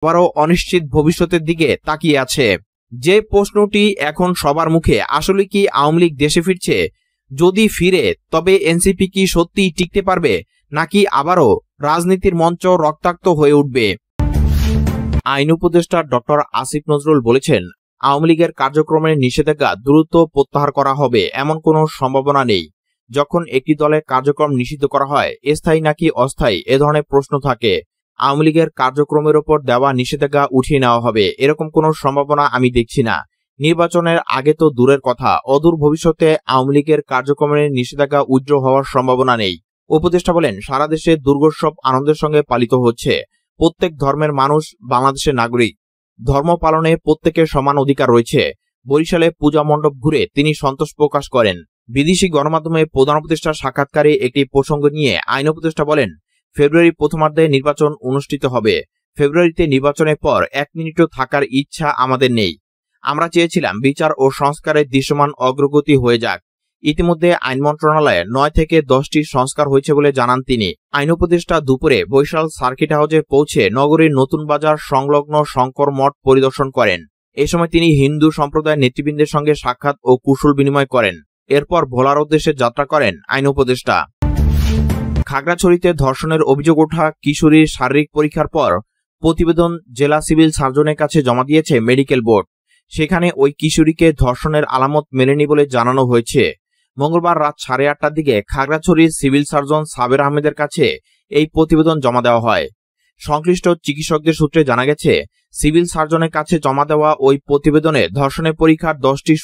আবারও অনিশ্চিত ভবিষ্যতের দিকে তাকিয়ে আছে। যে প্রশ্নটি এখন সবার মুখে, আসলে কি আওয়ামী লীগ দেশে ফিরছে? যদি ফিরে তবে এনসিপি কি সত্যিই টিকতে পারবে, নাকি আবারও রাজনীতির মঞ্চ রক্তাক্ত হয়ে উঠবে? আইন উপদেষ্টা ডক্টর আসিফ নজরুল বলেছেন, আওয়ামী লীগের কার্যক্রমের নিষেধাজ্ঞা দ্রুত প্রত্যাহার করা হবে এমন কোনো সম্ভাবনা নেই। যখন একটি দলের কার্যক্রম নিষিদ্ধ করা হয়, স্থায়ী নাকি অস্থায়ী এ ধরনের প্রশ্ন থাকে। আওয়ামী লীগের কার্যক্রমের উপর দেওয়া নিষেধাজ্ঞা উঠিয়ে নেওয়া হবে এরকম কোনো সম্ভাবনা আমি দেখছি না। নির্বাচনের আগে তো দূরের কথা, অদূর ভবিষ্যতে আওয়ামী লীগের কার্যক্রমের নিষেধাজ্ঞা উইথড্র হওয়ার সম্ভাবনা নেই। উপদেষ্টা বলেন, সারা দেশে দুর্গোৎসব আনন্দের সঙ্গে পালিত হচ্ছে। প্রত্যেক ধর্মের মানুষ বাংলাদেশের নাগরিক। ধর্ম পালনে প্রত্যেকের সমান অধিকার রয়েছে। বরিশালে পূজা মণ্ডপ ঘুরে তিনি সন্তোষ প্রকাশ করেন। বিদেশি গণমাধ্যমে প্রধান উপদেষ্টার সাক্ষাৎকারে একটি প্রসঙ্গ নিয়ে আইন উপদেষ্টা বলেন, ফেব্রুয়ারি প্রথমার্ধে নির্বাচন অনুষ্ঠিত হবে। ফেব্রুয়ারিতে নির্বাচনের পর 1 মিনিটও থাকার ইচ্ছা আমাদের নেই। আমরা চেয়েছিলাম বিচার ও সংস্কারের দৃশ্যমান অগ্রগতি হয়ে যাক। ইতিমধ্যে আইন মন্ত্রণালয়ে 9 থেকে 10টি সংস্কার হয়েছে বলে জানান তিনি। আইন উপদেষ্টা দুপুরে বরিশাল সার্কিট হাউসে পৌঁছে নগরীর নতুন বাজার সংলগ্ন শঙ্কর মঠ পরিদর্শন করেন। এ সময় তিনি হিন্দু সম্প্রদায়ের নেতৃবৃন্দের সঙ্গে সাক্ষাৎ ও কুশল বিনিময় করেন। এরপর ভোলার উদ্দেশ্যে যাত্রা করেন আইন উপদেষ্টা। খাগড়াছড়িতে ধর্ষণের অভিযোগ ওঠা কিশোরীর শারীরিক পরীক্ষার পর প্রতিবেদন জেলা সিভিল সার্জনের কাছে জমা দিয়েছে মেডিকেল বোর্ড। সেখানে ওই কিশোরীকে ধর্ষণের আলামত মেলেনি বলে জানানো হয়েছে। মঙ্গলবার রাত 8:30টার দিকে খাগড়াছড়ির সিভিল সার্জন সাবের আহমেদের কাছে এই প্রতিবেদন জমা দেওয়া হয়। সংশ্লিষ্ট চিকিৎসকদের সূত্রে জানা গেছে, সিভিল সার্জনের কাছে জমা দেওয়া ওই প্রতিবেদনে ধর্ষণের পরীক্ষার 10টি